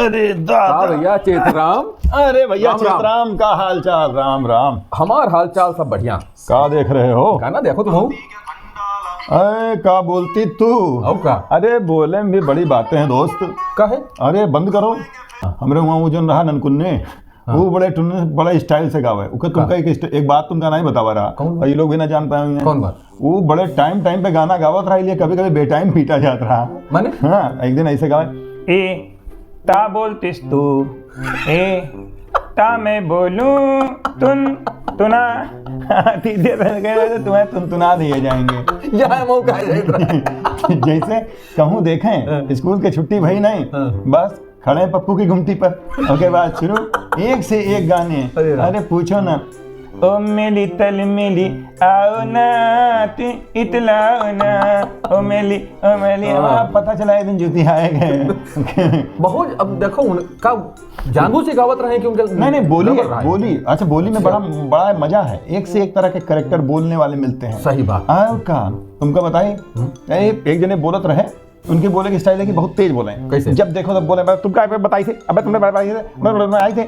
अरे दादा भैया चेतराम। अरे भैया राम राम। चेतराम का हाल चाल। राम राम। हमार हाल चाल सब बढ़िया। का देख रहे हो? गाना देखो तुम हो। अरे का बोलती तू? और का? अरे बोले में भी बड़ी बातें हैं दोस्त। का है? अरे बंद करो। हमरे वहाँ वो जो रहा ननकुन्ने, वो बड़े स्टाइल से गावे। तुमका एक बात तुमका नहीं बतावा रहा, और ये लोग भी ना जान पाए हैं। कौन बात? वो बड़े टाइम पे गाना गावत रहा, इसलिए कभी कभी बेटाइम पीटा जात रहा। माने? हाँ, एक दिन ऐसे गावे, ए ता बोलतिस तू, ए ता मैं बोलूं तुना तुम्हें तुनतुना दिए जाएंगे। यहाँ मौका है। जैसे कहूँ देखें स्कूल की छुट्टी भई नहीं, बस खड़े हैं पप्पू की घुमटी पर, उसके बाद शुरू एक से एक गाने। अरे पूछो ना, ओ मेली तल मेली आओ ना तू इतलाओ ना, ओ मेली पता चला एक दिन जूती आए गए। बहुत। अब देखो उनका जानबूझ से गावत रहे कि उनके नहीं बोली। अच्छा, बोली में बड़ा मजा है। एक से एक तरह के कैरेक्टर बोलने वाले मिलते हैं। सही बात। का तुमको बताइए, एक जने बोलत रहे, उनके बोले की स्टाइल है कि बहुत तेज बोले। कैसे? जब देखो तब बोले, तुम क्या बताई थे, अबे तुमने बताई थे, आई थे।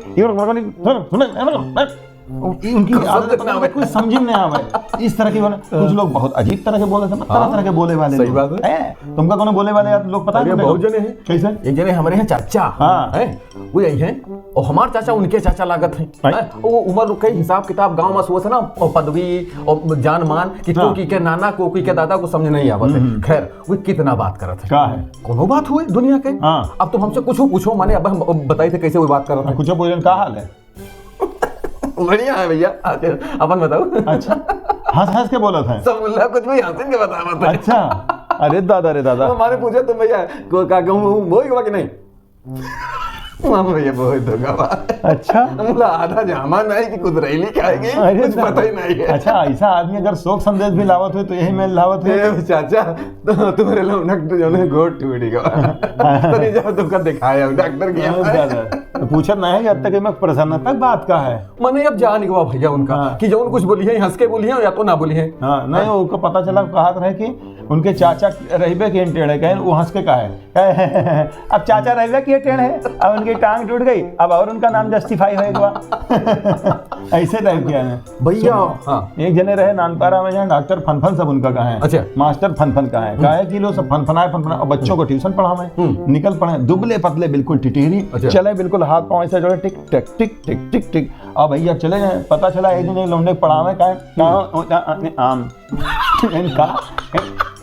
उनकी आदत में कुछ समझ में नहीं आवे। इस तरह के बोले। कुछ लोग बहुत अजीब तरह के बोले थे, तरह के बोले वाले। सही बात है। तुमका कौन बोले वाले लोग पता है? बहुत जने हैं। कैसे? एक जने हमारे हैं चाचा। हाँ। वो यही है, और हमारे चाचा उनके चाचा लागत हैं। वो उम्र के हिसाब किताब गांव में सोच है ना, और पदवी और जान मान कि कोकी के नाना कोकी के दादा को समझ नहीं आवत है। खैर वो कितना बात करत है। क्या है? कोनो बात हुए दुनिया के। अब तुम हमसे कुछ पूछो, माने अब हम बताई थे कैसे वो बात करत है। कुछ पूछन का हाल है? बढ़िया है भैया। अपन बताओ। अच्छा, हंस के बोला था सब मुल्ला कुछ भी हंसन के बतावत है। अच्छा, अरे दादा हमारे पूछे तुम भैया को का कहूं बोल कि नहीं? मामा भैया बहुत धोखा। अच्छा, मुला आधा जामा नहीं कि कुछ रैली खाएगी, कुछ पता ही नहीं है। अच्छा, ऐसा आदमी अगर शोक संदेश भी लावत हुए तो यही मेल लावत है। चाचा तो तुम्हारे लोग जो है गोट टूटेगा। तो नहीं जाओ तुमका दिखाया डॉक्टर की। पूछत नहीं है जब तक मैं प्रसन्नता बात का है। मैंने अब जान गया भैया उनका कि जो कुछ बोली है हंस के बोली है या तो ना बोली है। हाँ, नहीं उनको पता चला, कहा रहे कि उनके चाचा रहबे के टेढ़े कहे, वो हंस के कहा अब चाचा रहबे के टेढ़े, अब उनकी टांग टूट गई, अब और उनका नाम जस्टिफाई होएगा। ऐसे टाइप किया है भैया। एक जने रहे नानपारा में, डॉक्टर फनफन सब उनका कहा है। अच्छा, मास्टर फनफन कहा है कि लोग सब फनफनाए और बच्चों को ट्यूशन पढ़ावे, निकल पड़े दुबले पतले बिल्कुल टिटेरी। चले बिल्कुल हाथ पांव ऐसे जोड़े, टिक टिक टिक टिक टिक टिक। अब भैया चले जाए, पता चला एक दिन लौंडे पढ़ावे आम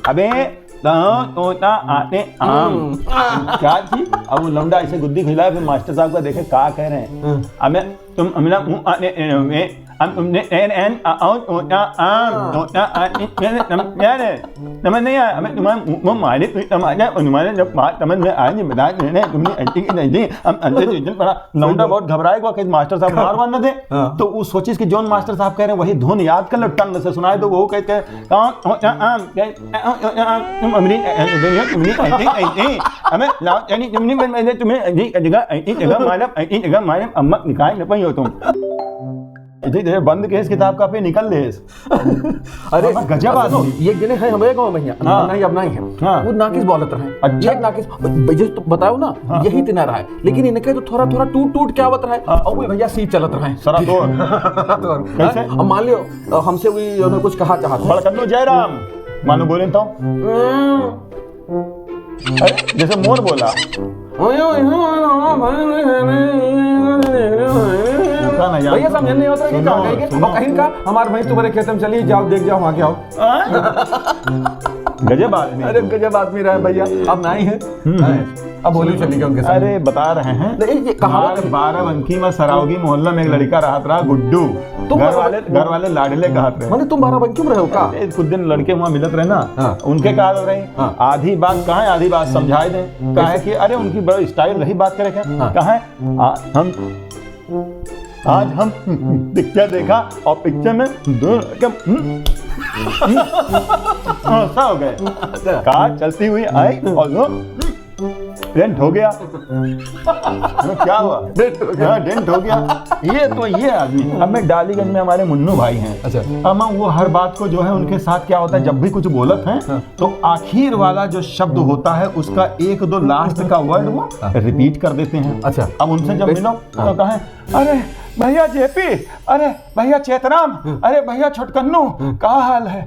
अबे आते आम क्या थी। अब वो लौंडा ऐसे गुद्दी खिलाया, फिर मास्टर साहब का देखे का कह रहे हैं, अबे तुम हमारा मुंह आने तुमने एन समझ नहीं आया, हमें तुम्हारा मारे तुम्हारे जब बात समझ में आए बता तुमने ऐसी की नहीं थी, हम अंदर पड़ा। लौंडा बहुत घबराएगा कि मास्टर साहब मार वार न दे, तो वो सोचिस कि जोन मास्टर साहब कह रहे हैं वही धुन याद कर लो, टंग से सुनाए, तो वो कहते हैं तुम्हें अम्मा निकाय न पाई हो तुम। बंद केस किताब का पे निकल ले। अरे गजब आदमी। ये जने है हमारे गांव में नहीं, अब नहीं है। वो नाकिस बोलत रहे। अच्छा, एक नाकिस भैया तो बताओ ना, यही तना रहा है, लेकिन इनके तो थोड़ा थोड़ा टूट क्या आवत रहा है, और वो भैया सी चलत रहे सरा तोड़। कैसे? अब मान लियो हमसे भी कुछ कहा चाहत बड़कन्नो जयराम मानो बोले तो जैसे मोर बोला भैया समझ नहीं होता कि क्या कहेंगे। कहीं का हमारे भाई तुम्हारे खेत में चली जाओ, देख जाओ वहां के आओ। गजब आदमी। अरे गजब आदमी रहा भैया, अब नहीं है। अब बोली चली गया उनके साथ। अरे बता रहे हैं, बाराबंकी में सरावगी मोहल्ला में एक लड़का रहा गुड्डू, घर वाले लाडले कहते हैं। मैंने तुम बाराबंकी में रहो का? कुछ दिन लड़के वहाँ मिलत रहे ना, उनके कहा रहे आधी बात कहा है, आधी बात समझाए दे। कहा है कि अरे उनकी बड़ी स्टाइल रही बात करे, कहा है आज हम पिक्चर देखा और पिक्चर में दो हो गए, कार चलती हुई आई और डेंट हो गया। क्या हुआ? डेंट हो गया। ये आदमी। अब मैं डालीगंज में हमारे मुन्नू भाई हैं। अच्छा। अब वो हर बात को जो है उनके साथ क्या होता है, जब भी कुछ बोलत हैं तो आखिर वाला जो शब्द होता है उसका 1-2 लास्ट का वर्ड वो रिपीट कर देते हैं। अच्छा। अब उनसे जब मिलो तो कहें, अरे भैया जेपी, अरे भैया चेतराम, अरे भैया छोटकन्नू, क्या हाल है?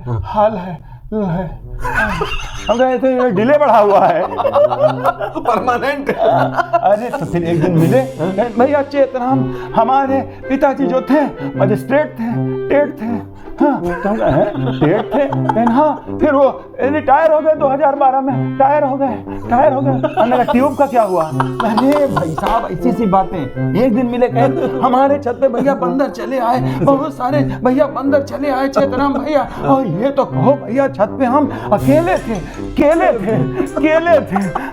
हम कहे थे डिले बढ़ा हुआ है परमानेंट। अरे तो फिर एक दिन मिले, भैया चेतराम, हमारे पिताजी जो थे मजिस्ट्रेट थे, टेट थे। हाँ, टेट थे, हाँ, फिर वो रिटायर हो गए 2012 में, टायर हो गए। हमने कहा ट्यूब का क्या हुआ? अरे भाई साहब ऐसी सी बातें। एक दिन मिले, कहे हमारे छत पे भैया बंदर चले आए, बहुत सारे भैया बंदर चले आए चेतराम भैया, और ये तो कहो भैया छत पे हम अकेले थे।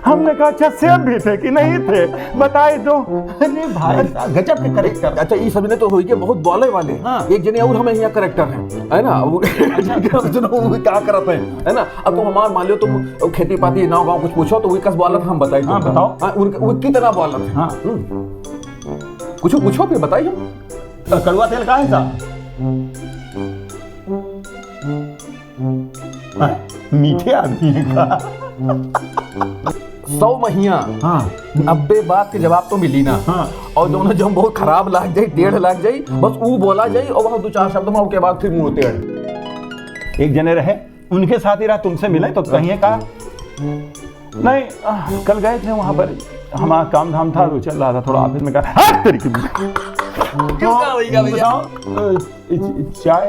हमने कहा अच्छा सेब भी थे कि नहीं थे, बताए दो। अरे भाई साहब गजब के करेक्टर। अच्छा ये सबने तो हो गया बहुत बोले वाले। हाँ। एक जने और हमें यहाँ करेक्टर है ना, वो क्या करते हैं, है ना। अब तुम हमार मान लो, तुम खेती पाती ना गाँव कुछ पूछो तो वो कस बोलत हम बताइए। हाँ, बताओ। वो कितना बोलत है। हाँ। पूछो फिर बताइए हम। कड़वा तेल का है साहब? मीठे आदमी है का? 100 महिया। हाँ। 90 बात के जवाब तो मिली ना। हाँ। और दोनों जब बहुत खराब लाग जाए, टेढ़ लाग जाए, बस वो बोला जाए और वहाँ 2-4 शब्द में उसके बाद फिर मुंह टेढ़। एक जने रहे, उनके साथ ही रहा, तुमसे मिले तो कहीं कहा नहीं, कल गए थे वहां पर, हमारा काम धाम था तो चल रहा था थोड़ा ऑफिस में। कहा क्यों कहा भैया? बताओ, चाय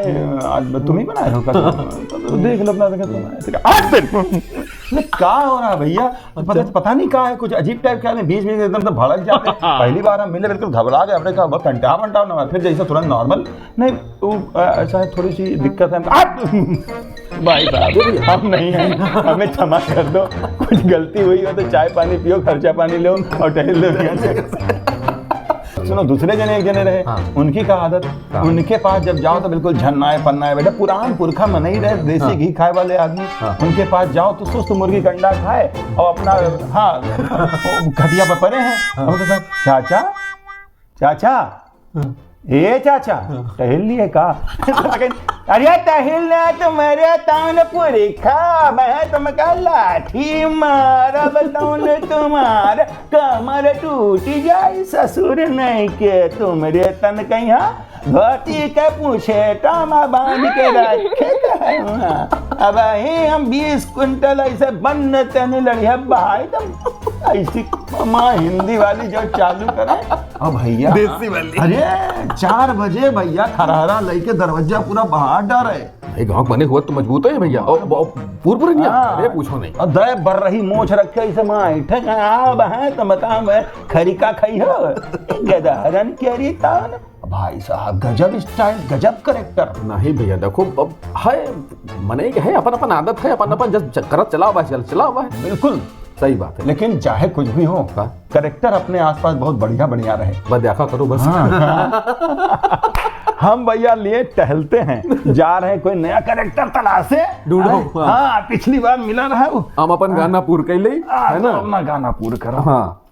आज तुम ही बनाए हो? तो देख लो अपना, क्या हो रहा है भैया? पता नहीं क्या है, कुछ अजीब टाइप का, बीच में एकदम से भड़क जाते। पहली बार हम मिले बिल्कुल घबरा गए, हमने कहा कंटा ना, फिर जैसे तुरंत नॉर्मल। नहीं तो ऐसा है, थोड़ी सी दिक्कत है भाई साहब, हम नहीं हैं, हमें क्षमा कर दो, कुछ गलती हुई हो तो चाय पानी पियो, खर्चा पानी लो और टहल लो। सुनो, दूसरे जने एक जने रहे। हाँ। उनकी क्या आदत? हाँ। उनके पास जब जाओ तो बिल्कुल झन्नाए पन्नाए बेटा, पुरान पुरखा मन ही रहे, देसी हाँ। घी खाए वाले आदमी। हाँ। उनके पास जाओ तो सुस्त मुर्गी कंडा खाए और अपना खटिया पर पड़े हैं। हाँ। चाचा ए चाचा टहल लिए का? अरे टहलना तो मेरे तान पूरी खा, मैं तुमका लाठी मारा, बताऊन तुम्हारा कमर टूट जाए, ससुर नहीं के तुमरे तन कहीं घोटी के पूछे टामा बांध के रखे। अब हम 20 कुंटल ऐसे बन तन लड़िया भाई, तुम ऐसी माँ हिंदी वाली जो चालू करे। अब भैया देसी वाली। अरे 4 बजे भैया खरहरा लेके दरवाजा पूरा बाहर डाले। गाँव बने हुआ तो मजबूत है भैया, पूरा नहीं। अरे पूछो नहीं, और दे बर रही मोछ रखे ऐसे माँ तो बता मैं खरीका खाई हो गदहरन केरी तान। भाई साहब गजब स्टाइल, गजब करेक्टर। नहीं भैया देखो, अब है मने के है, अपन आदत है, अपन जब करत चला हुआ है। बिल्कुल सही बात है। लेकिन चाहे कुछ भी हो, करेक्टर अपने आसपास बहुत बढ़िया रहे। बस देखा करो बस। हाँ। हम भैया लिए टहलते हैं, जा रहे हैं कोई नया करेक्टर तलाशे ढूंढो। हाँ, पिछली बार मिला रहा वो, हम अपन गाना पूर कैले है ना, अपना गाना पूरा करो। हाँ।